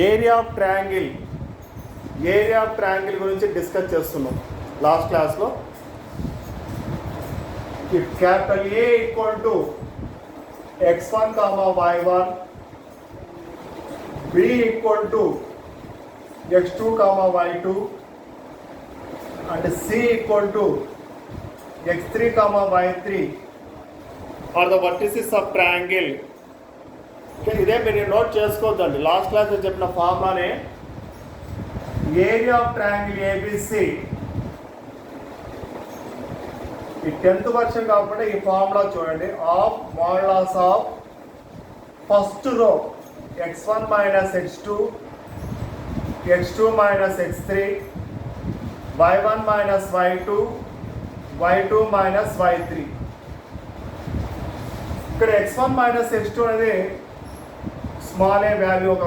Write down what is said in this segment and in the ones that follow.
Area of triangle గురించి discuss చేస్తున్నాం last క్లాస్లో. If capital A equal to x1 comma y1, b equal to x2 comma y2 and c equal to x3 comma y3 are the vertices of triangle. ఇదే మీరు note చేసుకోవద్దండి, last class చెప్పిన ఫార్ములానే. Area of triangle ABC, ఈ 10th version కాకుండా ఈ formula చూడండి. Of modulus of first row x1 minus x2, x2 minus x3, y1 minus y2, y2 minus y3. ఇక్కడ x1 మైనస్ x2 అనేది స్మాల్ ఏ value, ఒక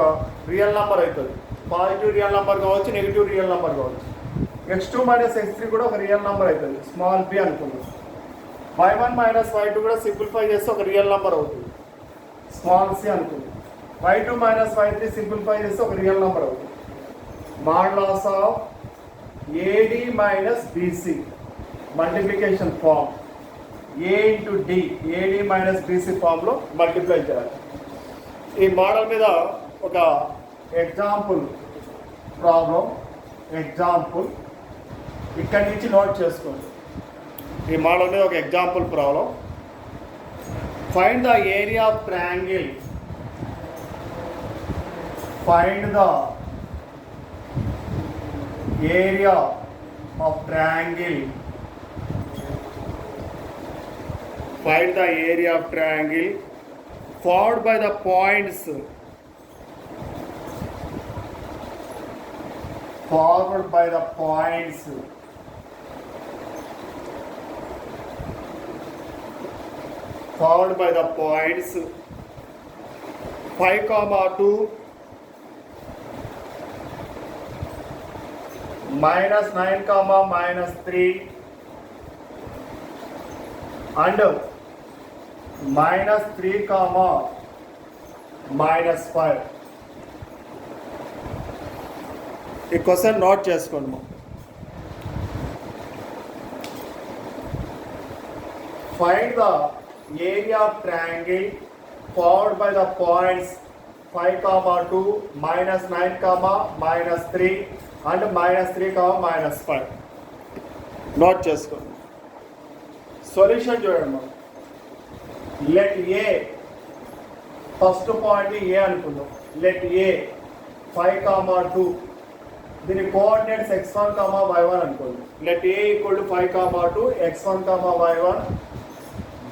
real number అవుతుంది. Positive real number కావచ్చు, negative real number కావచ్చు. x2 minus x3 కూడా ఒక real number అవుతుంది, small B అనుకున్నాం. y1 మైనస్ y2 కూడా సింప్లిఫై చేస్తే ఒక రియల్ నెంబర్ అవుతుంది, స్మాల్ సి అనుకుంది. y2 మైనస్ y3 సింప్లిఫై చేస్తే ఒక రియల్ నెంబర్ అవుతుంది. Modulus of AD minus BC multiplication form, A into D, AD minus BC ఫామ్లో మల్టిప్లై చేయాలి. ఈ మోడల్ మీద ఒక ఎగ్జాంపుల్ ప్రాబ్లం, ఇక్కడి నుంచి నోట్ చేసుకోండి. ఈ మోడల్ మీద ఒక example problem. Find the area of triangle, find the area of triangle, find the area of triangle formed by the points, formed by the points 5, 2, minus 9, minus 3 and minus 3, minus 5. ఈ question note చేసుకోండి. Find the area of triangle formed by the points 5, 2, minus 9, minus 3 and minus 3, minus 5. Note చేసుకోండి. Solution చూడండి. మనం let ఏ, first point ఏ అనుకుందాం. Let ఏ 5, 2, దీని coordinates x1, y1 అనుకోండి. Let A equal to 5, 2, x1, y1,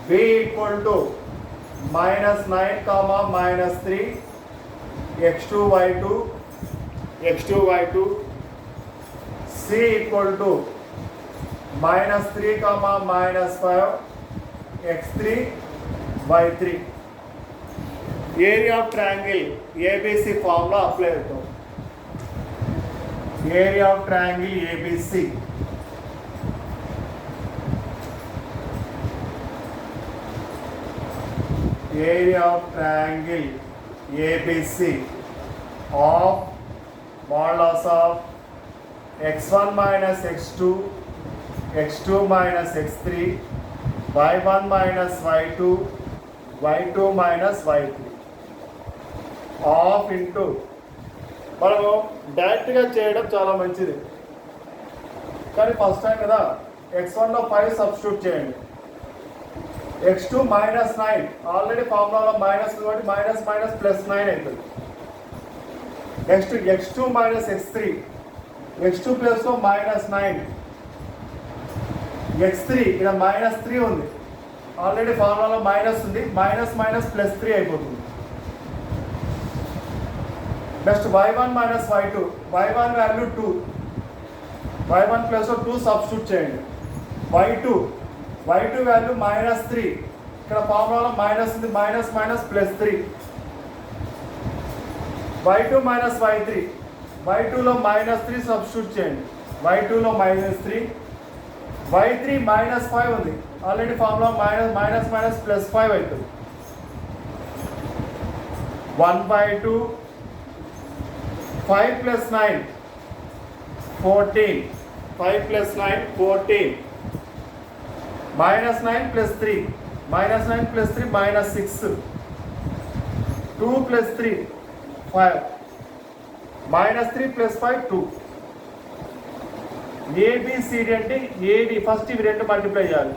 b equal to minus 9, minus 3, x2, y2, c equal to minus 3, minus 5, x3, y3. Area of triangle ABC formula apply అవుతాం. Area of triangle ABC, area of triangle ABC of modulus of x1 minus x2, x2 minus x3, y1 minus y2, y2 minus y3 of into, మనము డైరెక్ట్గా చేయడం చాలా మంచిది కానీ first time కదా. x1లో 5 substitute చేయండి. x2 minus 9, already ఫార్ములాలో minus కాబట్టి minus minus plus 9 అవుతుంది. Next x2 minus x3, x2 ప్లస్లో minus 9, x3 ఇక్కడ minus 3 ఉంది, ఆల్రెడీ ఫార్ములాలో మైనస్ ఉంది, మైనస్ మైనస్ ప్లస్ 3 అయిపోతుంది. Next y1 minus y2, y1 value 2, y1 ప్లస్లో 2 సబ్స్టిట్యూట్ చేయండి. y2 వాల్యూ minus 3, ఇక్కడ ఫార్ములాలో మైనస్ ఉంది, minus minus plus 3, y2 minus y3, y2లో minus 3 substitute చేయండి. y2లో minus 3, y3 minus 5 ఉంది, already formula minus minus plus 5 అవుతుంది. 1/2 5 plus 9 14, 5 plus 9 14, minus 9 plus 3, minus 9 plus 3 minus 6, 2 plus 3 5, minus 3 plus 5 2. ABCD అంటే AD first ఇవి రెండు multiply చేయాలి.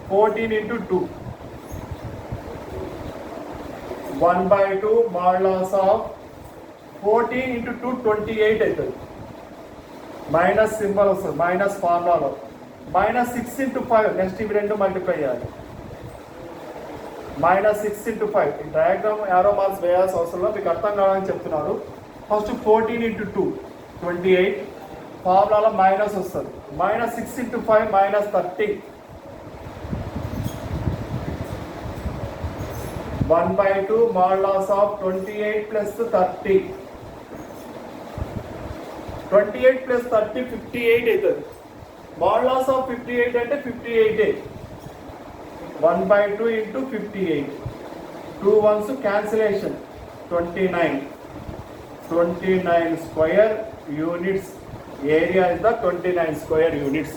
14 into 2, 1/2 modulus of 14 into 2 28 అవుతుంది. Minus symbol వస్తుంది, minus ఫార్ములాలో. minus 6 into 5, next ఇవి రెండు మల్టిప్లై చేయాలి. minus 6 into 5. ఈ డయాగ్రామ్ యారో మార్క్స్ వేయాల్సిన అవసరంలో మీకు అర్థం కావాలని చెప్తున్నారు. ఫస్ట్ 14 into 2 28, ఫార్ములాలో మైనస్ వస్తుంది. minus 6 into 5 minus 30, 1/2 modulus of 28 plus 30, 28 plus 30 58 అవుతుంది. modulus of 58 అంటే 58, 1/2 into 58, 2 ones cancellation, 29, 29 square units. Area is the 29 square units.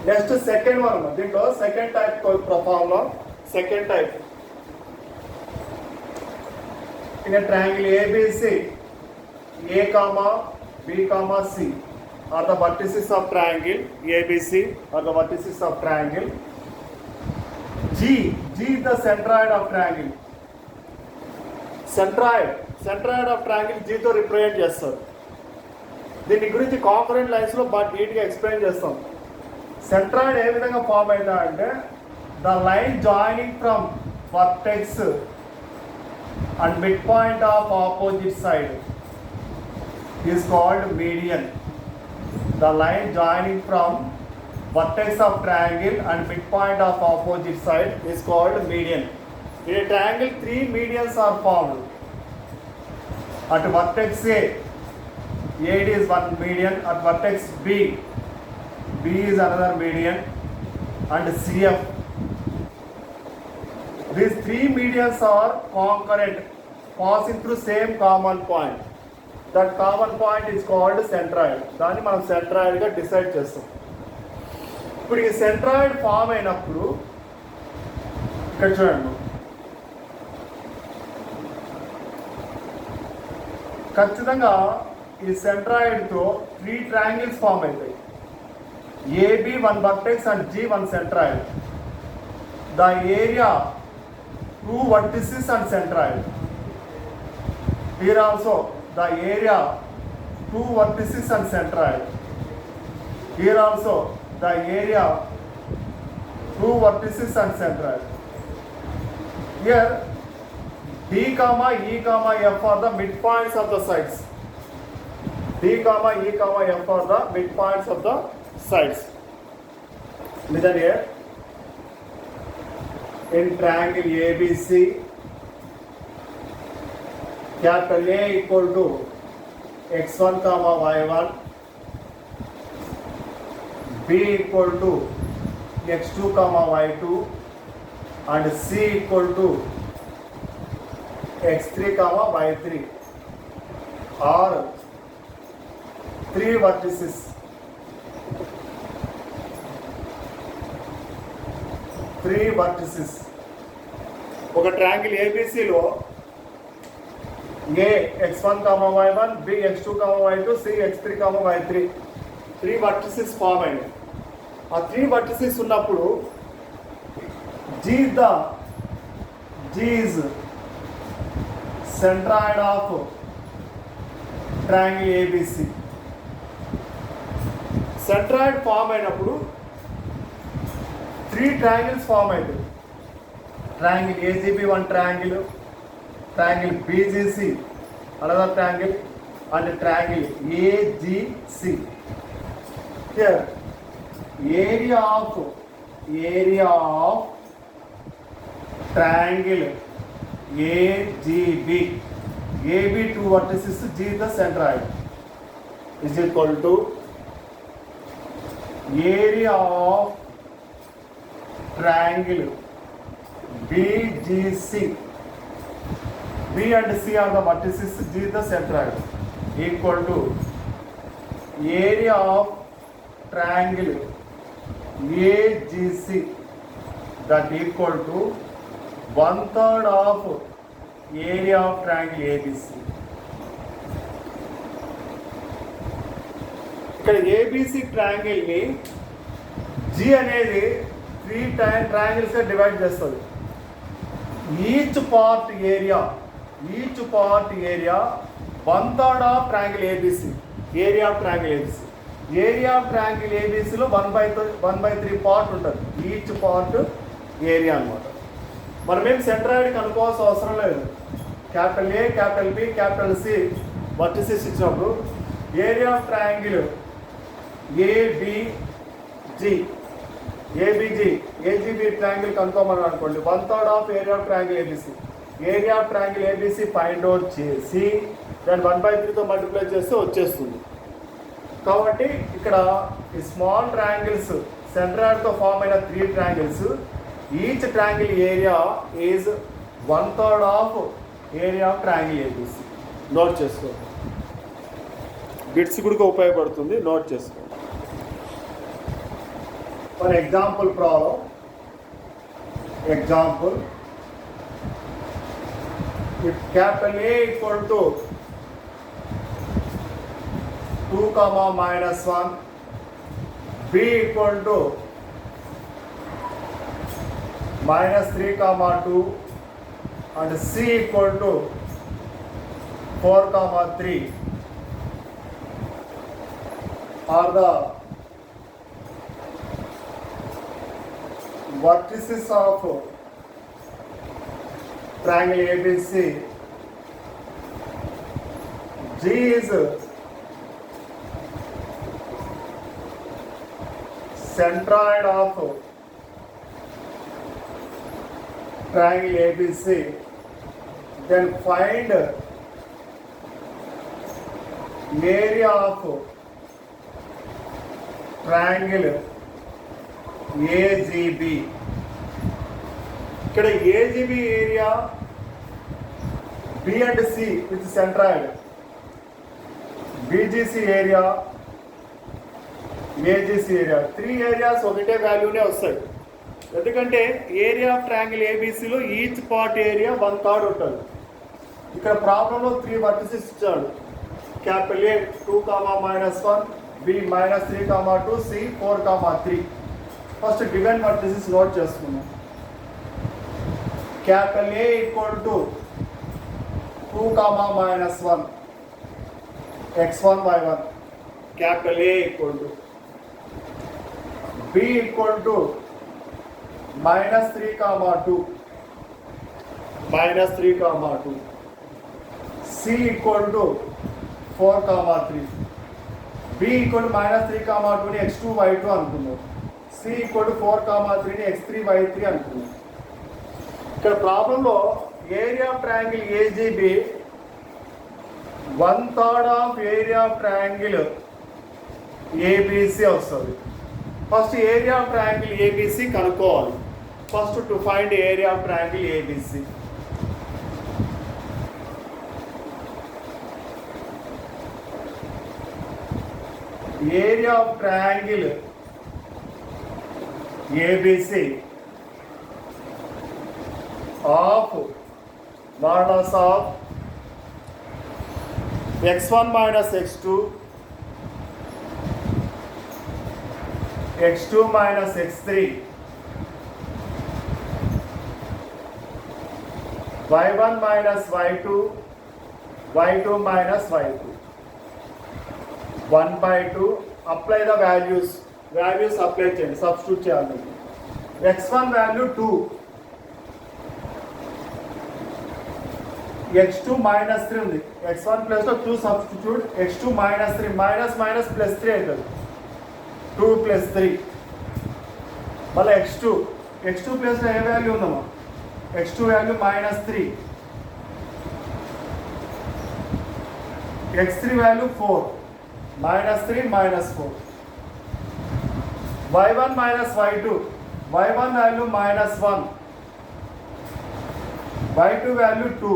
Next second one, దీంట్లో second type formula, second type. In a triangle ABC, A comma B comma C are the vertices of triangle. ABC are the vertices of triangle. G is the centroid of triangle. Centroid of triangle G తో represent చేస్తారు. దీని గురించి concurrent lines లో బాగా నీట్గా explain చేస్తాం. Centroid ఏ విధంగా form అవుతా అంటే the line joining from vertex and mid point of opposite side is called median. The line joining from vertex of triangle and midpoint of opposite side is called median. In a triangle, 3 medians are formed. At vertex A, AD is one median. At vertex B, B is another median, and CF. These 3 medians are concurrent, passing through same common point. That common point is called centroid. దాన్ని మనం centroid గా decide చేస్తాం. ఇప్పుడు ఈ centroid form అయినప్పుడు ఇక్కడ చూడండి, ఖచ్చితంగా ఈ సెంట్రాయిడ్తో 3 ట్రయాంగిల్స్ ఫామ్ అవుతాయి. AB 1 vertex and G 1 centroid. The area 2 vertices and centroid. Here also the area 2 vertices and centroid. Here also the area 2 vertices and centroid. Here D comma E comma F are the midpoints of the sides. D comma E comma F are the midpoints of the sides. Listen here. In triangle ABC, capital A equal to x1 comma y1, B equal to x2 comma y2, and C equal to x3 comma y3 are 3 vertices. 3 vertices. ఒక triangle ఏబిసిలో A x1 comma y1, B x2 comma y2, C x3 comma y3, 3 vertices form అయింది. ఆ 3 vertices ఉన్నప్పుడు G is centroid of triangle ABC. Centroid form అయినప్పుడు 3 triangles form అవుతాయి. Triangle ACB 1 triangle, triangle BGC another triangle, and triangle AGC. Here area of triangle AGB, AB 2 vertices, G the centroid, is equal to area of triangle BGC. B and C are the vertices, G is the centroid, equal to area of triangle AGC, that equal to 1/3 of area of triangle ABC. ఇక్కడ ABC ట్రయాంగిల్ని G అనేది 3 ట్రయాంగిల్స్గా divide చేస్తుంది. Each part area 1/3 of triangle ABC, area of triangle ABC. Area of triangle ఏబిసిలో 1/3 part ఉంటుంది. Each part area అనమాట. మనమేం centroid కనుక్కోవాల్సిన అవసరం లేదు. Capital A, capital B, capital C vertices ఇచ్చినప్పుడు area of triangle ABG triangle కనుక్కోమని అనుకోండి. 1/3 of area of triangle ABC. Area of triangle ABC find out చేసి దాన్ని 1/3తో మల్టిప్లై చేస్తే వచ్చేస్తుంది. కాబట్టి ఇక్కడ ఈ స్మాల్ ట్రయాంగిల్స్ సెంట్రాయిడ్తో ఫామ్ అయిన 3 ట్రయాంగిల్స్, each triangle area is 1/3 of area of triangle ABC. Note చేసుకో, బిట్స్ కూడా ఉపయోగపడుతుంది, నోట్ చేసుకో. For example problem, if capital A equal to 2, -1, B equal to -3, -2 and C equal to 4, 3 are the vertices of triangle ABC. G is centroid of triangle ABC. Then find area of triangle AGB. ఇక్కడ AGB area B and C with centroid, BGC area, AGC area, 3 areas ఒకటే వాల్యూనే వస్తాయి. ఎందుకంటే area of triangle ఏబీసీలో each part area 1/3 ఉంటుంది. ఇక్కడ ప్రాబ్లంలో 3 vertices ఇచ్చాడు. Capital A 2, -1, B -3, 2, C 4, 3. First given vertices note చేసుకున్నాం. Capital A equal to 2, -1, x1, y1. Capital A equal to B equal to -3, -2, C equal to 4, 3. B equal to -3, -2 ని x2, y2 అనుకున్నాం. C equal to 4, 3 ని x3, y3 అనుకున్నాం. ఇక్కడ ప్రాబ్లంలో area of triangle AGB 1/3 of area of triangle ABC వస్తుంది. First area of triangle ABC కనుక్కోవాలి. First to find area of triangle ABC. Area of triangle ABC of modulus of x1 minus x2, x2 minus x3, y1 minus y2, y2 minus y2, 1/2. Apply the values apply చేయండి, substitute చేయాలి. x1 value 2, x2 -3 ఉంది. x1 plus 2 substitute, x2 -3 minus plus 3 అవుతుంది. 2 + 3 మళ్ళీ x2 plus ఏ value ఉందమ్మా? x2 value -3, x3 value 4, -3 -4. y1 y2, y1 value -1, y2 value 2,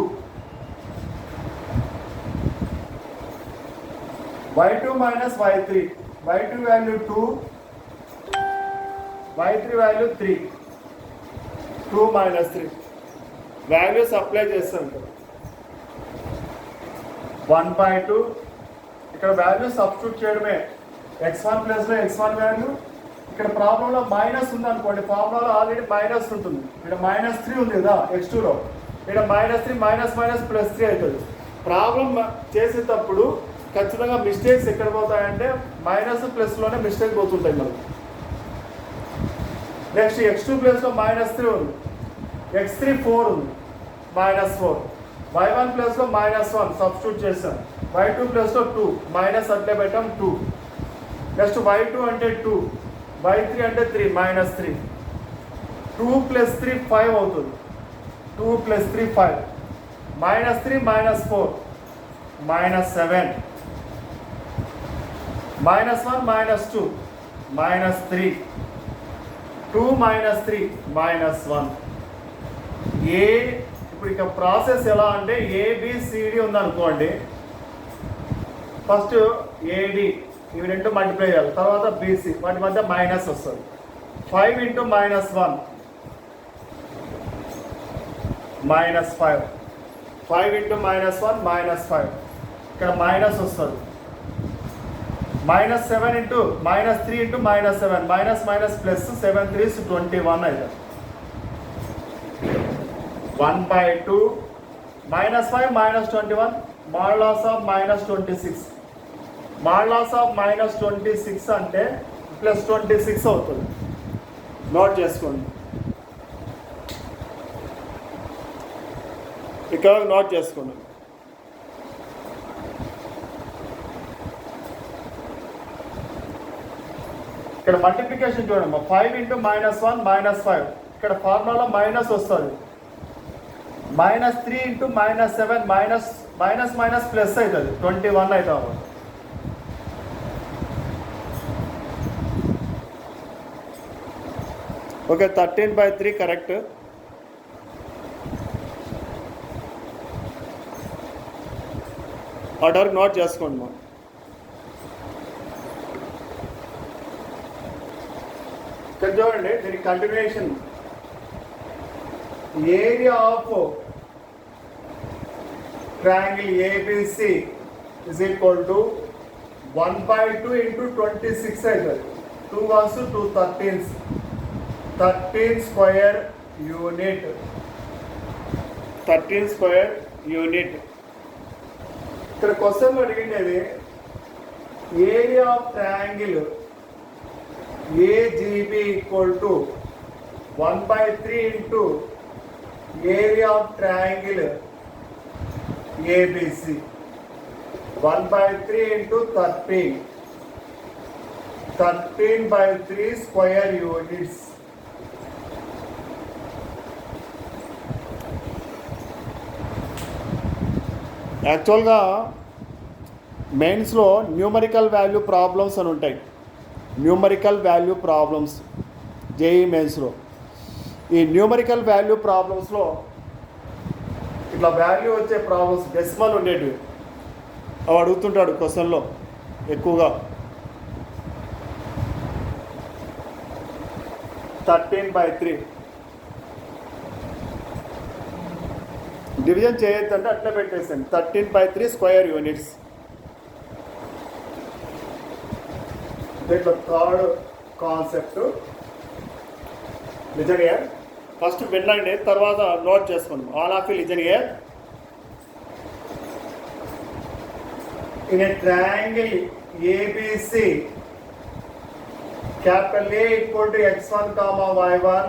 y2 minus y3, y2 value 2, y3 value 3, 2 minus 3 values apply చేస్తాం ఇక్కడ 1/2. ఇక్కడ value substitute చేయడమే. x1 ప్లస్లో x1 value, ఇక్కడ ప్రాబ్లంలో మైనస్ ఉంది అనుకోండి, ఫార్ములాలో ఆల్రెడీ మైనస్ ఉంటుంది. ఇక్కడ -3 ఉంది కదా x2లో, ఇక్కడ -3 మైనస్ +3 అవుతుంది. ప్రాబ్లం చేసేటప్పుడు ఖచ్చితంగా మిస్టేక్స్ ఎక్కడ పోతాయంటే మైనస్ ప్లస్లోనే మిస్టేక్ పోతుంటాయి మనకు. నెక్స్ట్ x2 ప్లస్లో -3 ఉంది, x3 4 ఉంది, -4. y1 ప్లస్లో -1 సబ్స్టిట్యూట్ చేస్తాం, y2 ప్లస్లో 2 మైనస్ అట్లే పెట్టాం 2. నెక్స్ట్ y2 అంటే 2, y3 అంటే 3 -3. 2 + 3 5 అవుతుంది, 2 + 3 5, -3 -4 -7, -1 -2 -3, 2 -3 -1. ఇప్పుడు ఇక ప్రాసెస్ ఎలా అంటే ABCD ఉందనుకోండి, ఫస్ట్ AD ఇవి రెండు మల్టిప్లై చేయాలి, తర్వాత BC వాటి మధ్య మైనస్ వస్తుంది. 5 × -1 -5, 5 × -1 -5, ఇక్కడ మైనస్ వస్తుంది. -7 × -3 × -7, మైనస్ ప్లస్ 7 3 21 అవుతుంది. 1/2 -5 -21 మాడ్యులస్ ఆఫ్ -26, మాడ్యులస్ ఆఫ్ -26 అంటే +26 అవుతుంది. నోట్ చేసుకోండి, ఇక్కడ నోట్ చేసుకోండి. ఇక్కడ మల్టిప్లికేషన్ చూడండి, 5 × -1 -5, ఇక్కడ ఫార్ములాలో మైనస్ వస్తుంది. -3 × -7 మైనస్ ప్లస్ అవుతుంది, 21 అవుతుంది. Okay, 13/3 correct. ఆర్డర్ నోట్ చేసుకోండి మా. ఇక్కడ చూడండి, దీని continuation. Area of triangle ABC is equal to 1/2 × 26 అవుతుంది. 2 1s 2 13s, 13 square unit, 13 square unit. ఇక్కడ క్వశ్చన్ అడిగినది area of triangle AGB = 1/3 × area of triangle ABC, 1/3 × 13, 13/3 square units. యాక్చువల్గా మెయిన్స్లో న్యూమరికల్ వాల్యూ ప్రాబ్లమ్స్ అని ఉంటాయి. న్యూమరికల్ వాల్యూ ప్రాబ్లమ్స్ JEE మెయిన్స్లో. ఈ numerical value ప్రాబ్లమ్స్లో ఇట్లా వాల్యూ వచ్చే ప్రాబ్లమ్స్ డెసిమల్ ఉండేటివి అవి అడుగుతుంటాడు క్వశ్చన్లో ఎక్కువగా. 13/3 డివిజన్ చేయొద్దంటే అట్లా పెట్టేసాను, 13/3 స్క్వేర్ యూనిట్స్. దీంట్లో third concept listen here. First వినండి, తర్వాత నోట్ చేసుకోండి. All of you listen here. In a triangle ABC, capital A equal to x1 comma y1,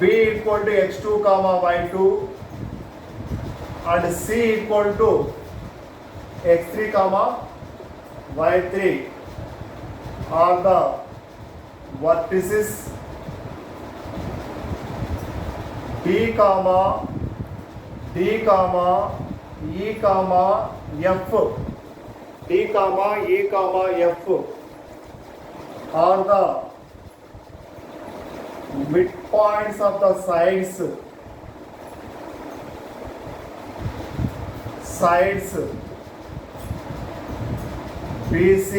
B equal to x2 comma y2, and C equal to x3 comma y3 are the vertices B comma D comma E comma F, D comma E comma F are the points of the sides BC,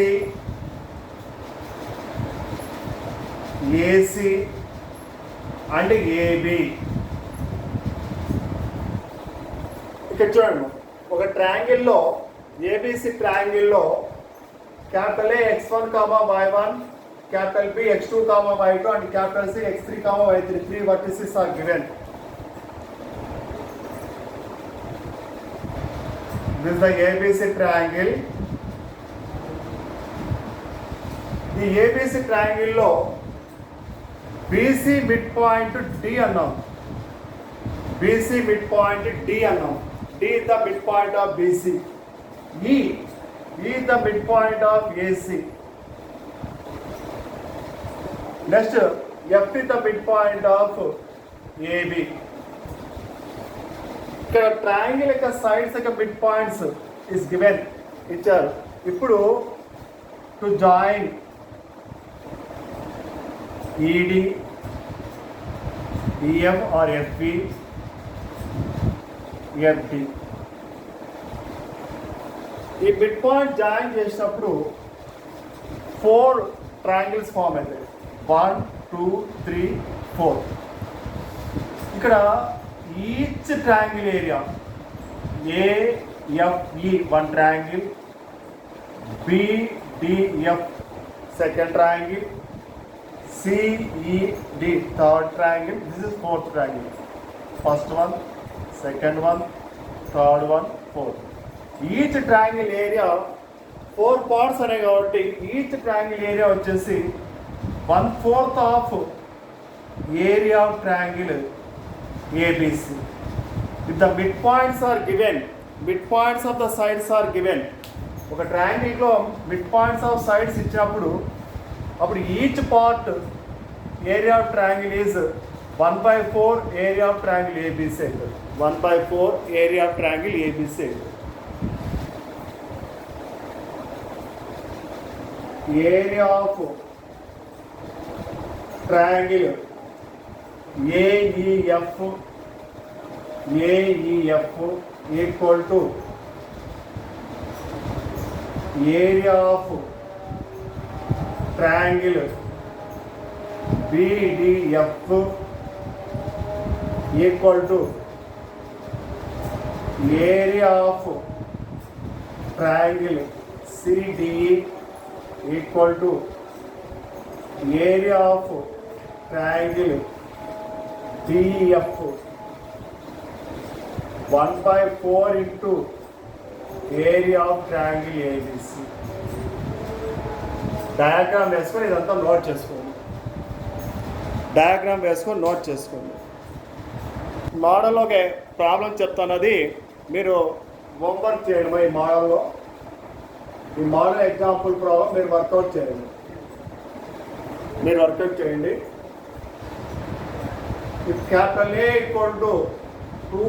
AC and AB. ఇక్కడ చూడండి, ఒక ట్రయాంగిల్లో ABC ట్రయాంగిల్లో capital A x1, y1, capital B x2, y2 and capital C x3, y3. 3 vertices are given. This is the ABC triangle. The ABC triangle లో BC midpoint D అన్నాం. BC midpoint D అన్నాం. D is the midpoint of BC. E is the midpoint of AC. Next, F is the midpoint of AB. ఇక్కడ triangle యొక్క sides యొక్క mid points is given ఇచ్చారు. ఇప్పుడు to join ఈడి, EF are FB, FD, ఈ mid point join చేసినప్పుడు 4 triangles form అవుతాయి. 1, 2, 3, 4. ఇక్కడ each triangle area AFE 1 triangle, BDF second triangle, CED third triangle. This is fourth triangle. First one, second one, third one, fourth. Each triangle area 4 parts are కాబట్టి each triangle area వచ్చేసి 1/4 of area of triangle ABC. If the midpoints are given, midpoints of the sides are given. ఒక ట్రయాంగిల్లో mid points of sides ఇచ్చినప్పుడు అప్పుడు each part area of triangle is 1/4 area of triangle ABC అవుతుంది. 1/4 area of triangle ABC అవుతుంది. Area of triangle AEF equal to area of triangle BDF equal to area of triangle CDE equal to area of triangle DEF. 1/4 into area of triangle ABC. Diagram వేసుకొని ఇదంతా note చేసుకోండి. Diagram వేసుకొని note చేసుకోండి. మోడల్లో ఒక problem చెప్తున్నది మీరు homework చేయండి. ఈ మోడల్లో ఈ మోడల్ ఎగ్జాంపుల్ ప్రాబ్లం మీరు వర్కౌట్ చేయండి. If capital A equal to 2,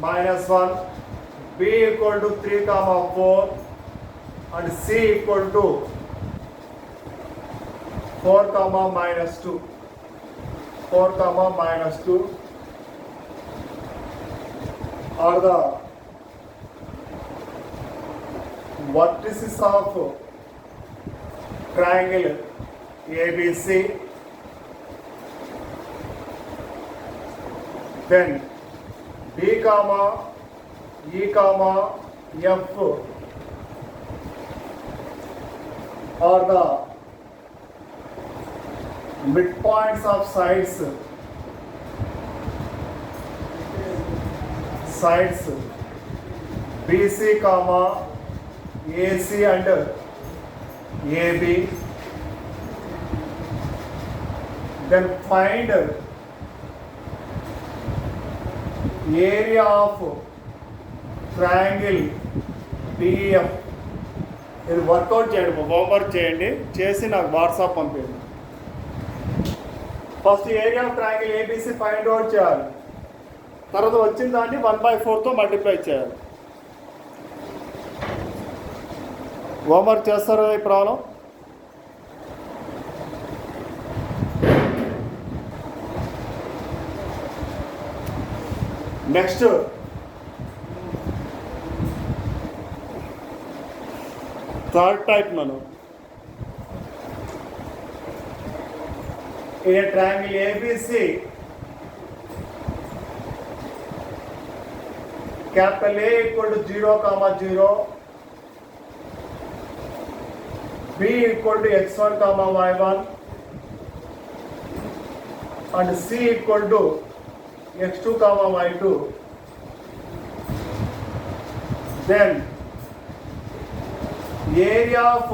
-1, B equal to 3, 4 and C equal to 4, -2 are the vertices of triangle ABC. Then D, E, F are the midpoints of sides BC, AC and AB. Then find area of triangle DEF. ఇది work out చేయండి, homework చేయండి, చేసి నాకు WhatsApp పంపించండి. First area of triangle ABC find out చేయాలి. తర్వాత వచ్చిన దాన్ని 1/4తో మల్టిప్లై చేయాలి. హోంవర్క్ చేస్తారు ఈ ప్రాబ్లం. నెక్స్ట్ థర్డ్ టైప్ నన్ను in a triangle ABC, capital A equal to 0, 0, B equal to x1, y1, and C equal to x2, y2. Then area of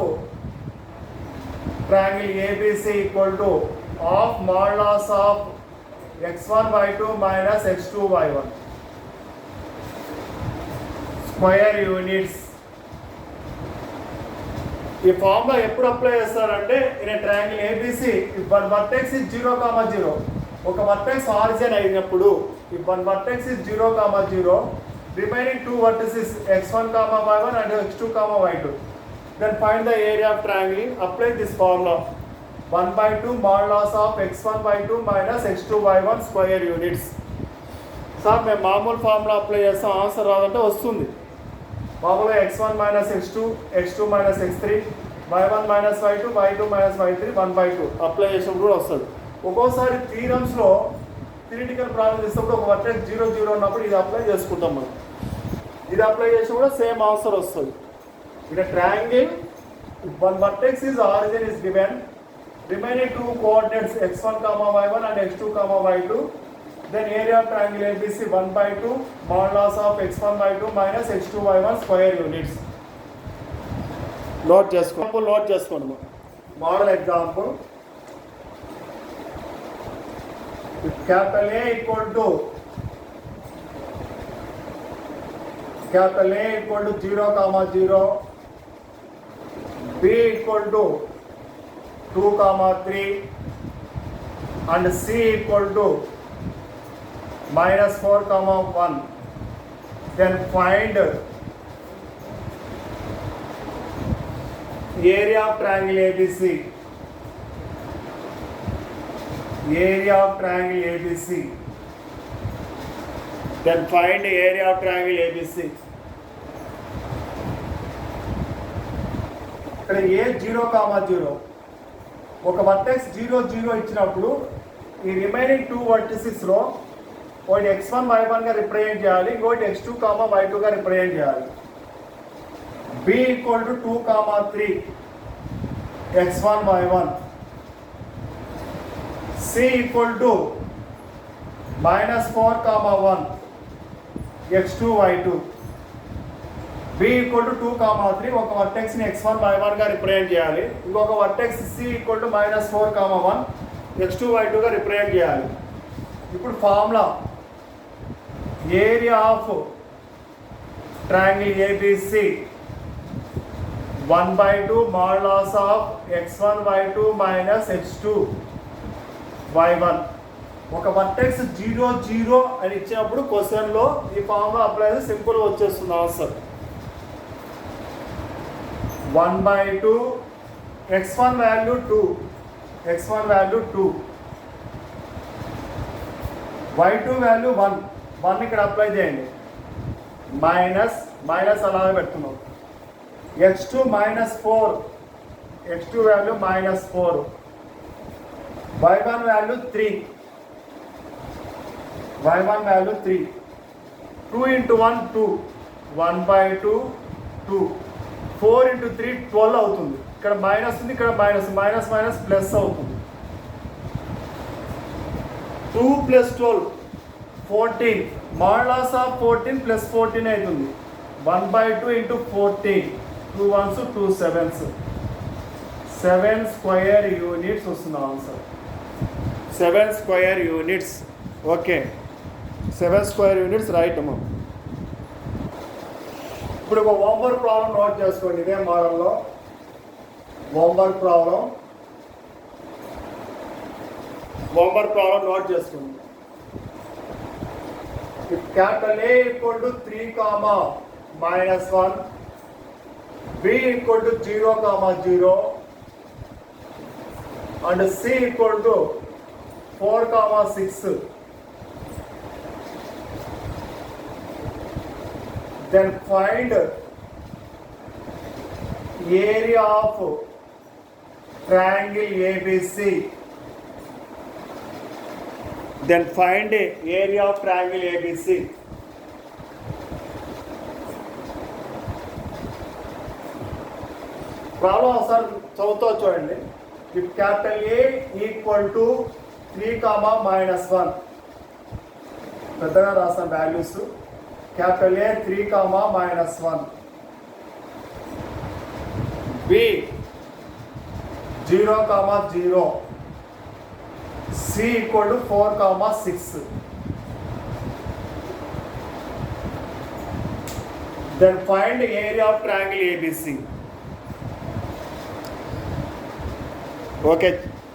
triangle ABC equal to of modulus of x1 y2 minus x2 y1 square units. ఈ formula ఎప్పుడు apply చేస్తారంటే in triangle ABC one vertex is 0, 0 ఒక vertex origin అయినప్పుడు ఈ one vertex is 0, 0 remaining two vertices x1, y1 and x2, y2. Then find the area of triangle. Apply this formula 1/2 modulus of x1 y2 minus x2 y1 square units. Sir మేము మామూలు formula apply చేస్తాం answer రాదంటే వస్తుంది. మామూలుగా x1 minus x2, x2 minus x3, y1 minus y2, y2 minus y3 1/2 apply చేసినప్పుడు కూడా వస్తుంది. ఒక్కోసారి థీరమ్స్లో థియరిటికల్ ప్రాబ్లమ్స్ ఇచ్చినప్పుడు ఒక వర్టెక్స్ 0, 0 ఉన్నప్పుడు ఇది అప్లై చేసుకుంటాం మనం. ఇది అప్లై చేసి కూడా సేమ్ ఆన్సర్ వస్తుంది. In triangle one vertex is origin is given, remaining two coordinates x1, y1 and x2, y2. Then area of triangle ABC 1/2 modulus of x1, y2 minus x2, y1 square units. Note చేసుకోండి. Model example. Capital A equal to 0, 0, B equal to 2, 3 and C equal to minus 4, 1. Then find area of triangle ABC. Area of triangle ABC. Then find area of triangle ABC. ఇక్కడ A 0, 0 ఒక vertex 0, 0 ఇచ్చినప్పుడు ఈ remaining two వర్టిసెస్లో ఒకటి x1, y1 గా represent చేయాలి, ఇంకోటి x2, y2 గా represent చేయాలి. B equal to 2, 3 x1, y1. C equal to -4, 1 x2, y2. B equal to 2, 3 ఒక వర్టెక్స్ని x1, y1 గా రిప్రజెంట్ చేయాలి, ఇంకొక vertex C equal to -4, 1 x2, y2 గా రిప్రజెంట్ చేయాలి. ఇప్పుడు formula area of triangle ABC 1/2 modulus of x1, y2 minus x2, y1. ఒక vertex 0, 0 అని ఇచ్చినప్పుడు క్వశ్చన్లో ఈ ఫార్ములా అప్లై చేసి సింపుల్గా వచ్చేస్తుంది answer. 1/2 x1 value 2, x1 value 2, y2 value 1 ఇక్కడ అప్లై చేయండి, మైనస్ అలాగే పెడుతున్నాం. x2 -4, x2 value -4, y1 value 3, y1 value 3. 2 into 1 2, 1/2 2, 4 into 3 12 అవుతుంది. ఇక్కడ మైనస్ ఉంది, ఇక్కడ మైనస్ ప్లస్ అవుతుంది. 2 + 12 14, modulus of 14 + 14 అవుతుంది. 1/2 into 14, 2 1s 2 7s, 7 square units వస్తుంది answer. 7 square units. Okay, 7 square units right అమ్మా. ఇప్పుడు ఒక హోంవర్క్ ప్రాబ్లం నోట్ చేసుకోండి. ఇదే మోడల్లో హోంవర్క్ ప్రాబ్లం నోట్ చేసుకోండి. If capital A equal to 3, -1, B equal to 0, 0 and C equal to 4, 6, then find area of triangle ABC. Then find area of triangle ABC. Problem ఒకసారి చదువుతూ చూడండి. If capital A equal to 3, -1 పెద్దగా రాస్తాం values. Capital A 3, -1, B 0, 0, C equal to 4, 6. Then find area of triangle ABC. Okay,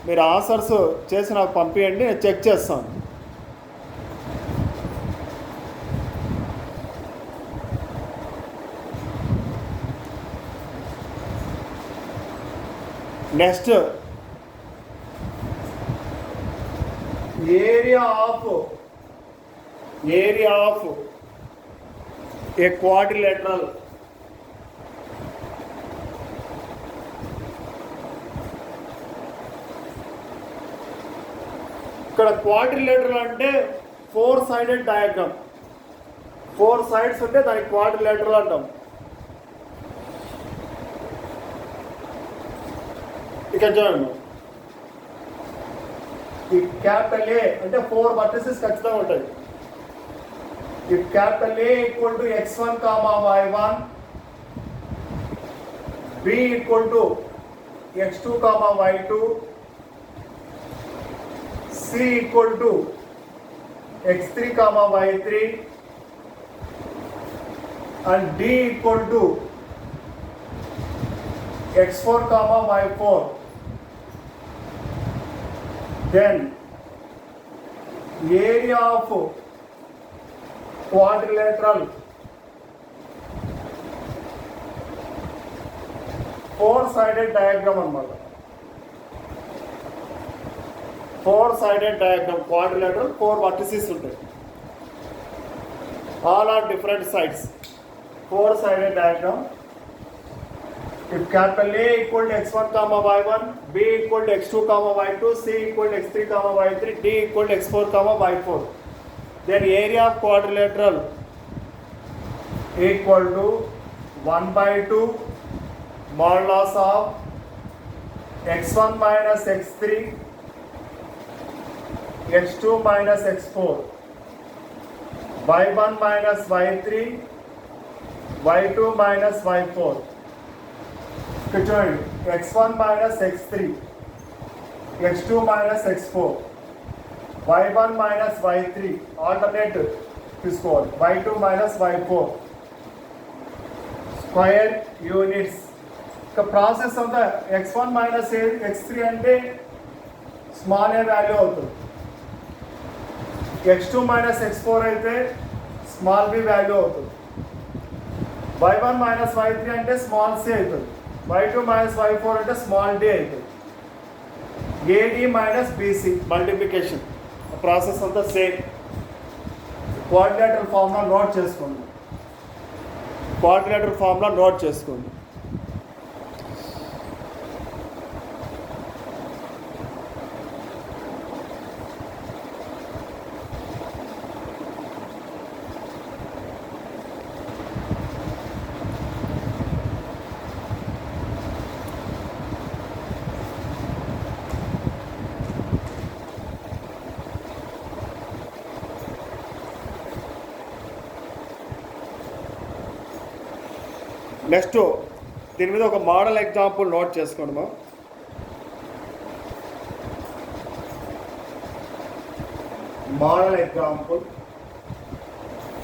మీరు answers చేసి నాకు పంపించండి, నేను చెక్ చేస్తాను. Next area of a quadrilateral. ఇక్కడ క్వాడ్రిలేటరల్ అంటే 4 sided డయాగ్రామ్. 4 sides ఉంటే దానికి క్వాడ్రిలేటరల్ అంటాం. ఇక్కడ చూడండి, ఈ క్యాపిటల్ ఏ అంటే 4 vertices ఖచ్చితంగా ఉంటాయి. ఈ capital A equal to x1, y1, b equal to x2, y2, c equal to x3, y3 and d equal to x4, y4. Then area of quadrilateral 4-sided diagram అన్నమాట. 4-sided diagram quadrilateral, 4 vertices ఉంటాయి. All are different sides. 4-sided diagram. If capital A equal to x1, y1, b equal to x2, y2, c equal to x3, y3, d equal to x4, y4, then area of quadrilateral equal to 1/2 modulus of x1 minus x3, x2 minus x4, y1 minus y3, y2 minus y4. చూడండి, x1 minus x3, x2 minus x4, y1 minus y3 alternate తీసుకోవాలి, y2 minus y4 square units. ఇక process అంతా x1 minus x3 అంటే small ఏ value అవుతుంది, x2 minus x4 అయితే small B value అవుతుంది, y1 minus y3 అంటే small C అవుతుంది, y2 minus y4 అంటే స్మాల్ డి అవుతుంది. AD minus BC multiplication process అంతా సేమ్. క్వాడ్రిలేటరల్ ఫార్ములా నోట్ చేసుకోండి. నెక్స్ట్ దీని మీద ఒక మోడల్ ఎగ్జాంపుల్ నోట్ చేసుకోండి మా. Model example,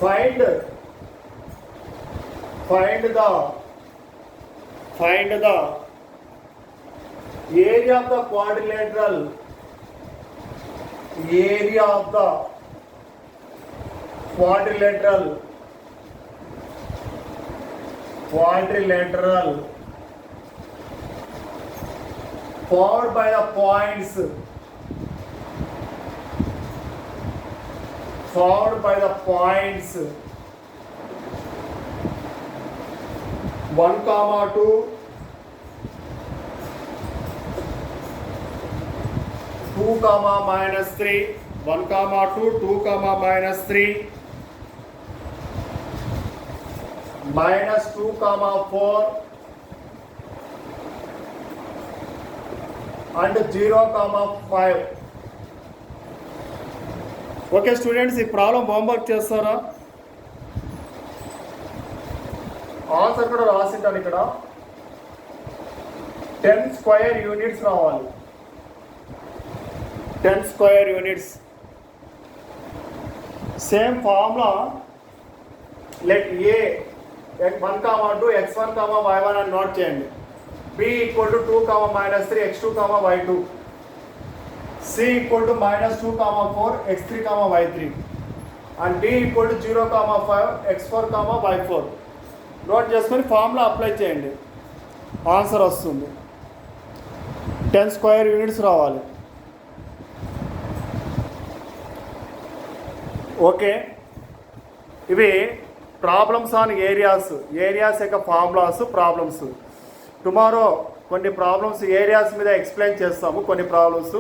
find the area of the quadrilateral, quadrilateral formed by the points 1, 2, 2, -3, 1, 2, 2, -3, -2, 4 and 0, 5. Okay students, ఈ problem homework చేస్తారా? Answer కూడా రాసింటాను ఇక్కడ. 10 స్క్వేర్ యూనిట్స్ రావాలి. 10 square units. Same formula let A x1, 2, x1, y1 అని note చేయండి. b = 2, -3, x2, y2. c = -2, 4, x3, y3. and d = 0, 5, x4, y4. Note చేసుకొని formula apply చేయండి, ఆన్సర్ వస్తుంది. 10 స్క్వేర్ యూనిట్స్ రావాలి. ఓకే, ఇవి ప్రాబ్లమ్స్ ఆన్ ఏరియాస్ యొక్క formulas, problems. Tomorrow కొన్ని problems areas మీద ఎక్స్ప్లెయిన్ చేస్తాము. కొన్ని ప్రాబ్లమ్స్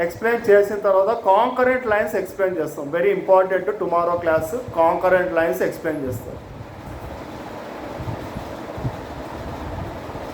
ఎక్స్ప్లెయిన్ చేసిన తర్వాత కాంకరెంట్ లైన్స్ ఎక్స్ప్లెయిన్ చేస్తాం. Very important tomorrow class, concurrent lines explain చేస్తాం.